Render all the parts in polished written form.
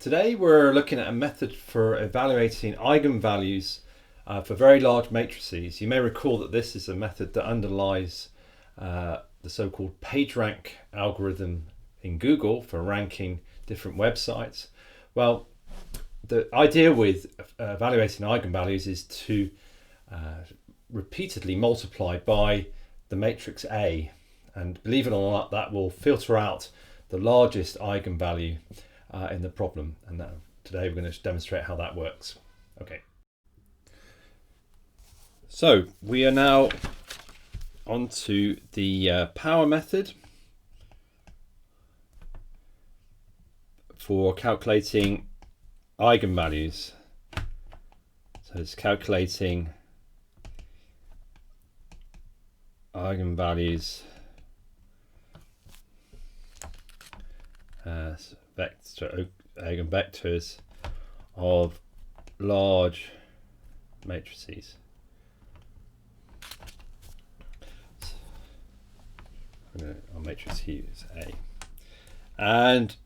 Today we're looking at a method for evaluating eigenvalues for very large matrices. You may recall that this is a method that underlies the so-called PageRank algorithm in Google for ranking different websites. Well, the idea with evaluating eigenvalues is to repeatedly multiply by the matrix A, and believe it or not, that will filter out the largest eigenvalue in the problem, and today we're going to demonstrate how that works. Okay, so we are now on to the power method for calculating eigenvalues. So it's calculating eigenvalues as eigenvectors of large matrices. Our matrix here is A. And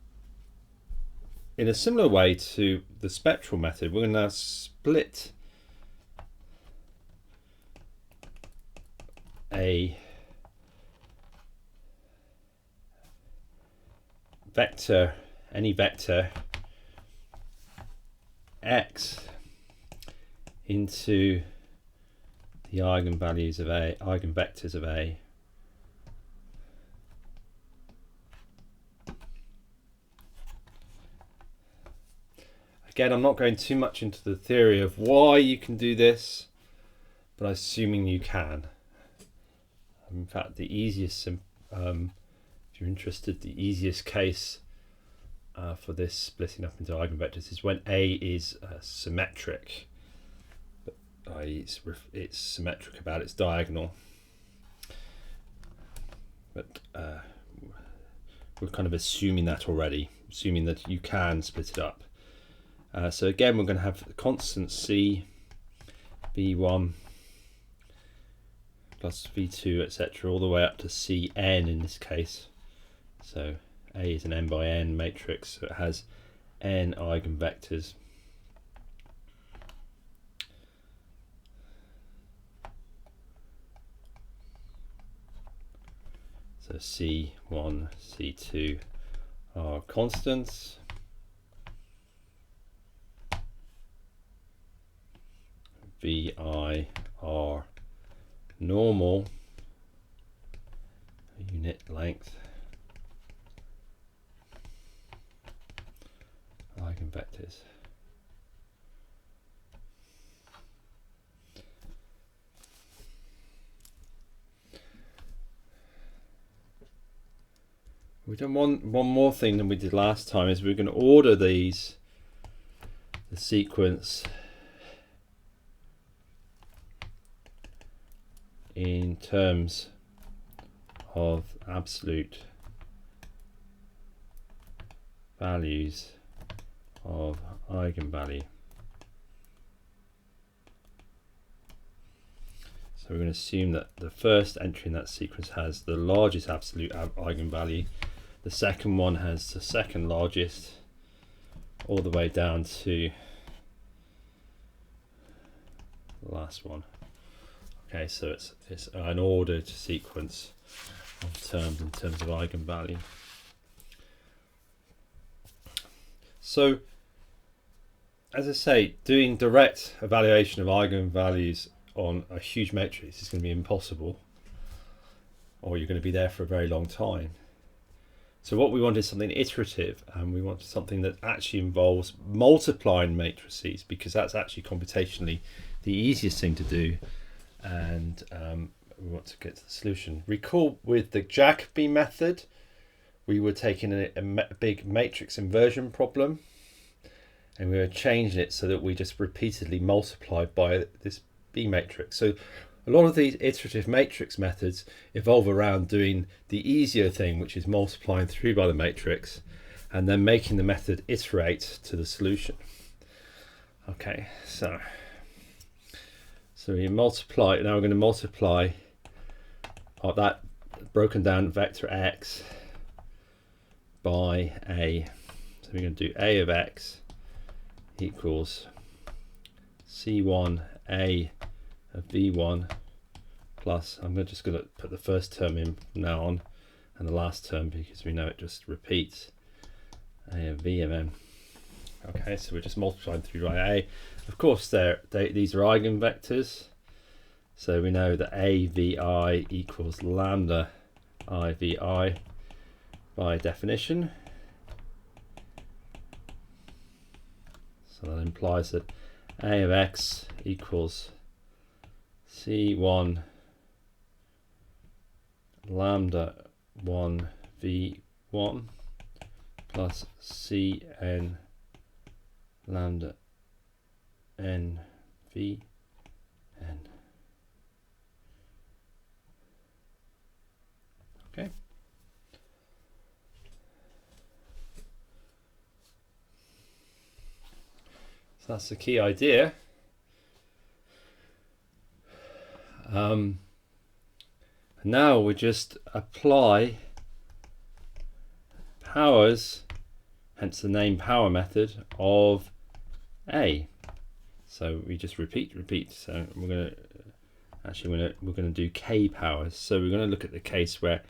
in a similar way to the spectral method, we're going to now split a vector, any vector x, into the eigenvalues of A, eigenvectors of A. Again, I'm not going too much into the theory of why you can do this, but I'm assuming you can. In fact, the easiest, if you're interested, the easiest case for this splitting up into eigenvectors is when A is symmetric, i.e. it's symmetric about its diagonal. But we're kind of assuming that already, assuming that you can split it up. So again, we're going to have the constant C, V1 plus V2, etc., all the way up to Cn in this case. So A is an n by n matrix, so it has n eigenvectors. So C1, C2 are constants. Vi are normal unit length eigenvectors. We've done one more thing than we did last time, is we're going to order the sequence in terms of absolute values of eigenvalue. So we're going to assume that the first entry in that sequence has the largest absolute eigenvalue, the second one has the second largest, all the way down to the last one. Okay, so it's an ordered sequence of terms in terms of eigenvalue. So, as I say, doing direct evaluation of eigenvalues on a huge matrix is going to be impossible, or you're going to be there for a very long time. So what we want is something iterative, and we want something that actually involves multiplying matrices, because that's actually computationally the easiest thing to do. And we want to get to the solution. Recall with the Jacobi method, we were taking a big matrix inversion problem, and we were changing it so that we just repeatedly multiplied by this B matrix. So a lot of these iterative matrix methods evolve around doing the easier thing, which is multiplying through by the matrix and then making the method iterate to the solution. Okay, so we multiply, now we're going to multiply that broken down vector x by A. So we're going to do a of x equals c1a of v1 plus, I'm just going to put the first term in from now on and the last term because we know it just repeats, a of v of n. Okay, so we're just multiplying through by a. Of course, these are eigenvectors, so we know that a vi equals lambda I vi by definition. So that implies that a of x equals c1 lambda 1 v1 plus cn lambda n v n. Okay. So that's the key idea. Now we just apply powers, hence the name power method of A. So we just repeat. So we're going to do k powers. So we're going to look at the case where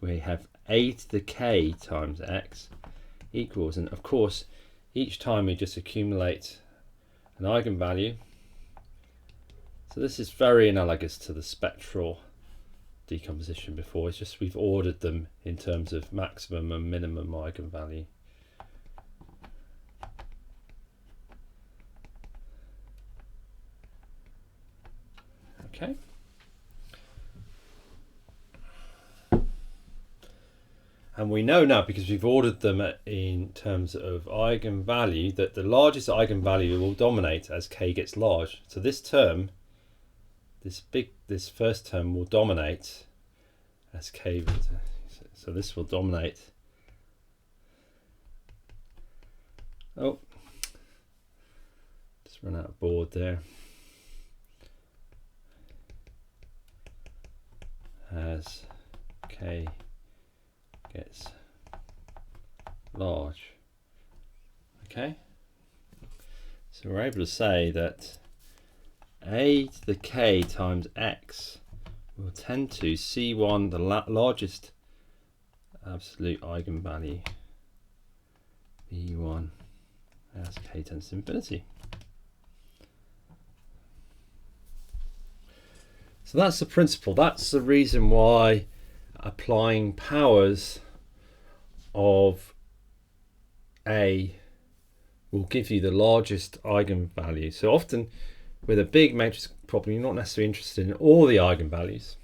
we have a to the k times x equals, and of course each time we just accumulate an eigenvalue. So this is very analogous to the spectral decomposition before. It's just we've ordered them in terms of maximum and minimum eigenvalue. Okay. And we know now, because we've ordered them in terms of eigenvalue, that the largest eigenvalue will dominate as k gets large. So this term, this first term will dominate as k. So this will dominate. Oh, just run out of board there. As k gets large. Okay, so we're able to say that a to the k times x will tend to c1, the largest absolute eigenvalue, v1 as k tends to infinity. So that's the principle. That's the reason why applying powers of A will give you the largest eigenvalue. So often with a big matrix problem, you're not necessarily interested in all the eigenvalues,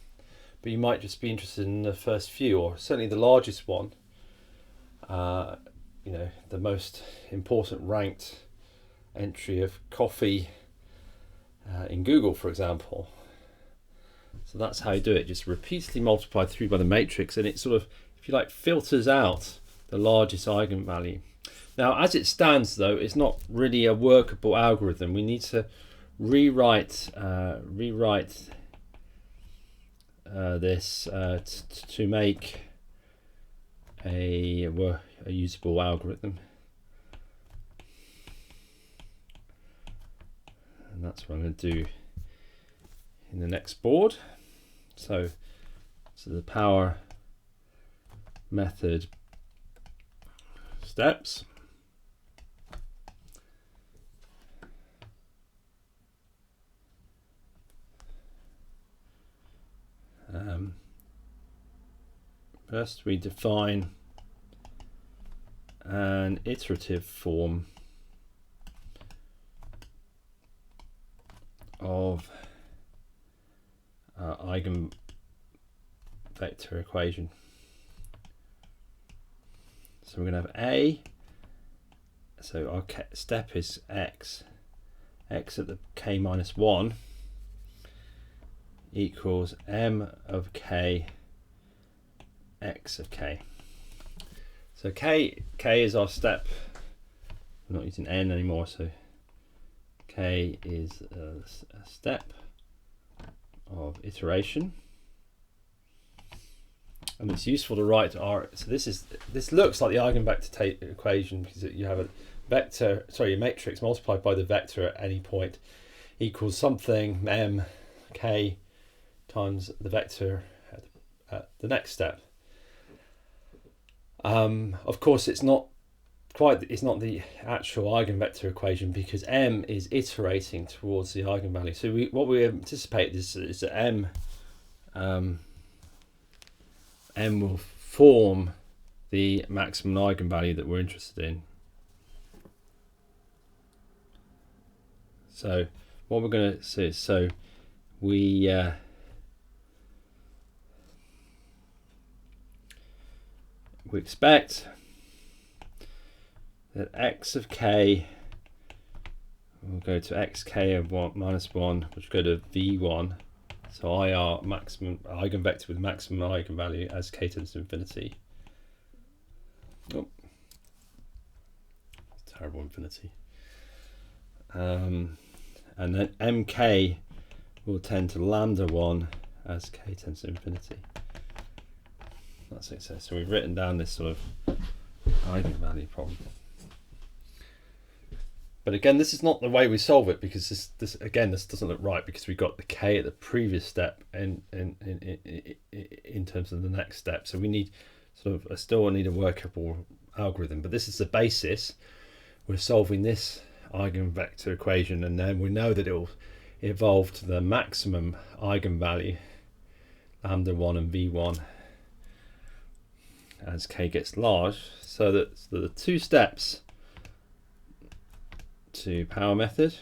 but you might just be interested in the first few, or certainly the largest one. You know, the most important ranked entry of coffee in Google, for example. So that's how you do it. Just repeatedly multiply through by the matrix, and it sort of, if you like, filters out the largest eigenvalue. Now, as it stands, though, it's not really a workable algorithm. We need to rewrite this to make a usable algorithm, and that's what I'm going to do in the next board. So the power method steps. First we define an iterative form of eigenvector equation. So we're going to have A, so our step is x at the k minus 1 equals m of k x of k. So k is our step. We're not using n anymore, so k is a step of iteration. and it's useful to write R. So this looks like the eigenvector equation, because you have a vector, sorry, a matrix multiplied by the vector at any point equals something m k times the vector at the next step. Of course, it's not the actual eigenvector equation, because m is iterating towards the eigenvalue. So what we anticipate is that m will form the maximum eigenvalue that we're interested in. So what we're going to see is, we expect that x of k will go to xk of 1 minus 1, which will go to v1. So IR maximum eigenvector with maximum eigenvalue as k tends to infinity. Oh, terrible infinity. And then mk will tend to lambda 1 as k tends to infinity. That's it. So we've written down this sort of eigenvalue problem. But again, this is not the way we solve it, because this doesn't look right, because we got the k at the previous step in terms of the next step. So we need still need a workable algorithm. But this is the basis. We're solving this eigenvector equation, and then we know that it will evolve to the maximum eigenvalue, lambda 1 and v1, as k gets large. So that the two steps to power method.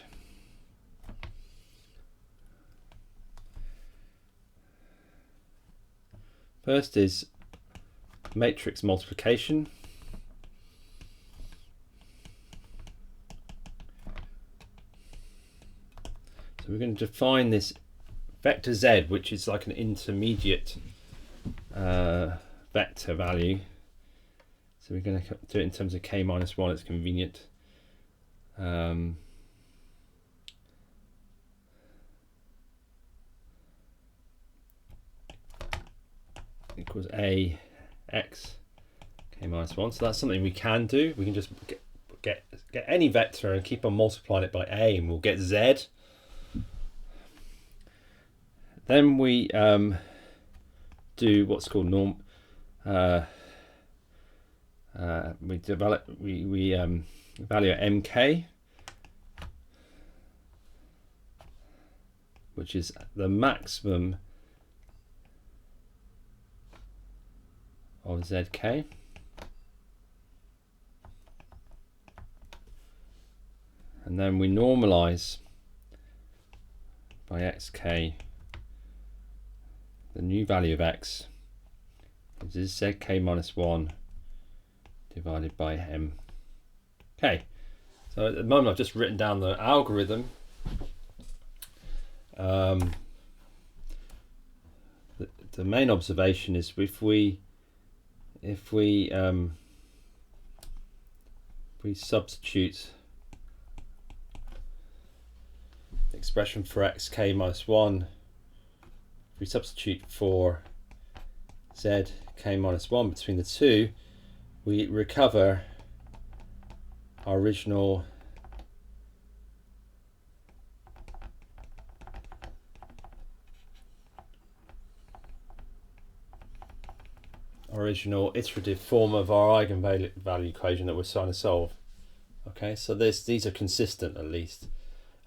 First is matrix multiplication. So we're going to define this vector z, which is like an intermediate vector value. So we're going to do it in terms of k minus 1. It's convenient. Equals a x k minus 1. So that's something we can do. We can just get any vector and keep on multiplying it by a, and we'll get z. Then we do what's called we evaluate mk, which is the maximum of zk. And then we normalize by xk the new value of x, which is zk minus 1 divided by m. Okay, so at the moment I've just written down the algorithm. The main observation is if we substitute the expression for xk minus 1, if we substitute for zk minus 1 between the two, we recover our original iterative form of our eigenvalue equation that we're trying to solve. Okay, so these are consistent at least,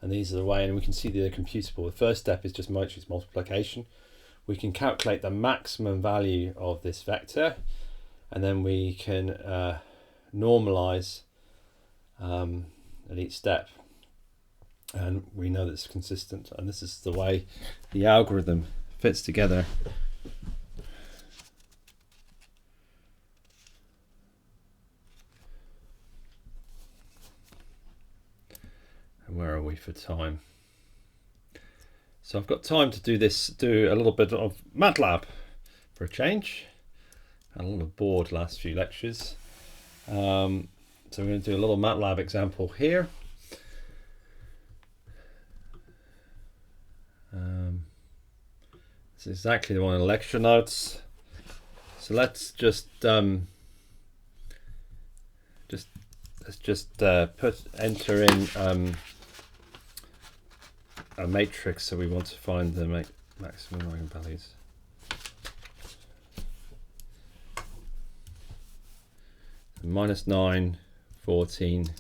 and these are the way, and we can see they're computable. The first step is just matrix multiplication. We can calculate the maximum value of this vector, and then we can normalize at each step, and we know that it's consistent, and this is the way the algorithm fits together. And where are we for time? So I've got time to do a little bit of MATLAB for a change. I'm a little bored last few lectures. So we're going to do a little MATLAB example here. This is exactly the one in the lecture notes. So So let's just enter in a matrix. So we want to find the maximum eigenvalues. -9, 14.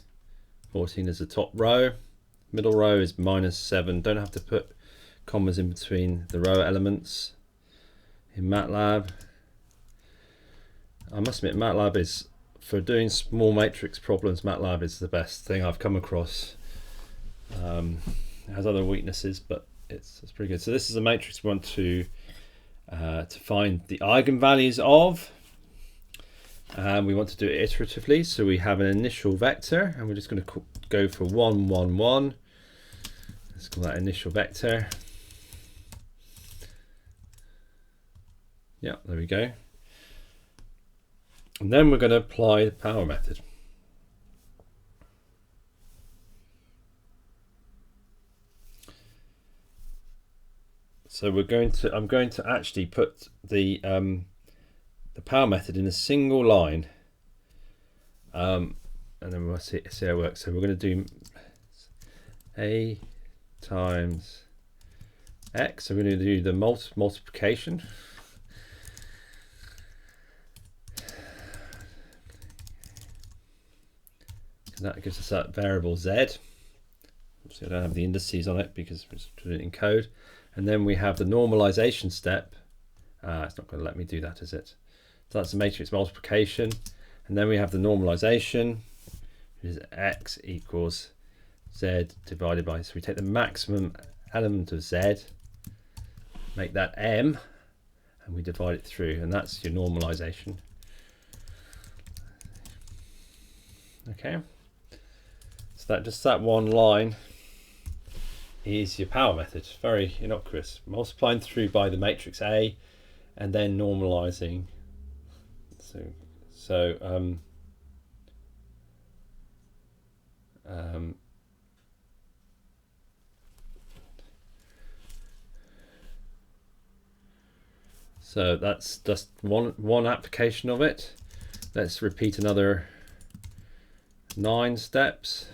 14 is the top row. Middle row is -7. Don't have to put commas in between the row elements in MATLAB. I must admit, MATLAB is, for doing small matrix problems, MATLAB is the best thing I've come across. It has other weaknesses, but it's pretty good. So this is a matrix we want to find the eigenvalues of. And we want to do it iteratively, so we have an initial vector, and we're just going to go for 1, 1, 1. Let's call that initial vector. Yeah, there we go. And then we're going to apply the power method. So I'm going to actually put the power method in a single line, and then we'll see how it works. So we're going to do a times x. So we're going to do the multiplication. And that gives us that variable z. Obviously I don't have the indices on it because we're just doing it in code. And then we have the normalization step. It's not going to let me do that, is it? So that's the matrix multiplication. And then we have the normalization, which is x equals z divided by, so we take the maximum element of z, make that m, and we divide it through, and that's your normalization. Okay, so that one line is your power method. Very innocuous. Multiplying through by the matrix A and then normalizing. So that's just one application of it. Let's repeat another 9 steps.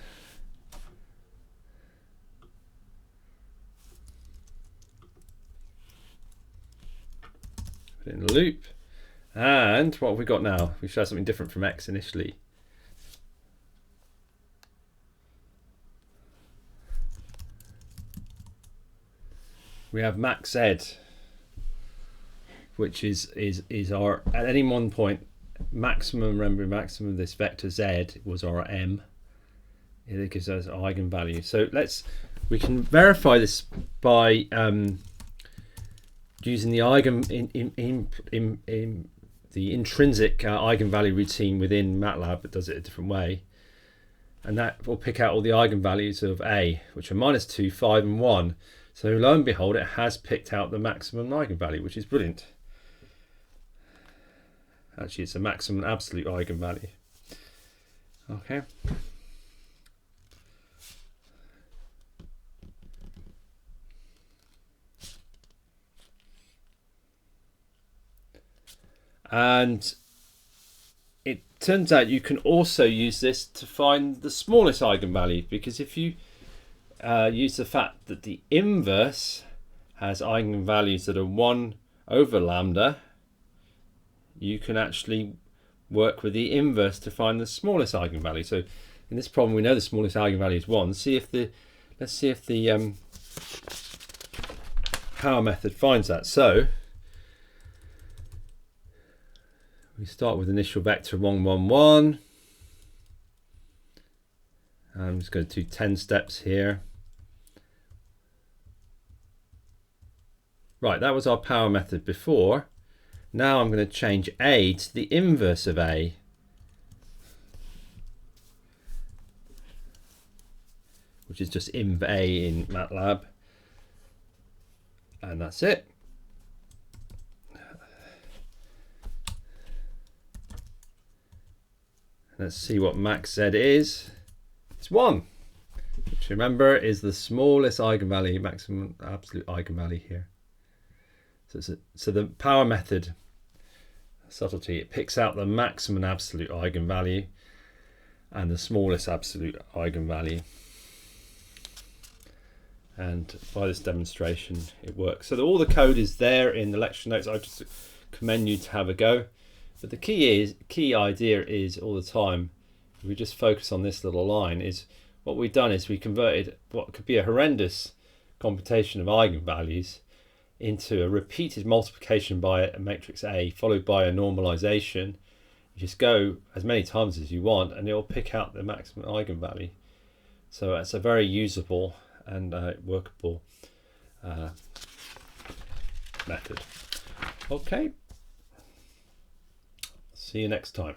Put it in a loop. And what have we got now? We should have something different from x initially. We have max z, which is our, at any one point, maximum, remember, maximum of this vector z was our m. It gives us our eigenvalue. So we can verify this by using the the intrinsic eigenvalue routine within MATLAB. It does it a different way, and that will pick out all the eigenvalues of A, which are -2, 5, and 1. So lo and behold, it has picked out the maximum eigenvalue, which is brilliant. Actually, it's a maximum absolute eigenvalue. Okay. And it turns out you can also use this to find the smallest eigenvalue, because if you use the fact that the inverse has eigenvalues that are 1 over lambda, you can actually work with the inverse to find the smallest eigenvalue. So in this problem, we know the smallest eigenvalue is 1. Let's see if the power method finds that. So we start with initial vector 1, 1, 1. I'm just going to do 10 steps here. Right, that was our power method before. Now I'm going to change A to the inverse of A. Which is just inv A in MATLAB. And that's it. Let's see what max z is. It's 1, which remember is the smallest eigenvalue, maximum absolute eigenvalue here. So the power method, subtlety. It picks out the maximum absolute eigenvalue and the smallest absolute eigenvalue. And by this demonstration, it works. So all the code is there in the lecture notes. I just commend you to have a go. But the key idea is all the time, if we just focus on this little line, is what we've done is we converted what could be a horrendous computation of eigenvalues into a repeated multiplication by a matrix A followed by a normalization. You just go as many times as you want and it'll pick out the maximum eigenvalue. So it's a very usable and workable method. Okay, see you next time.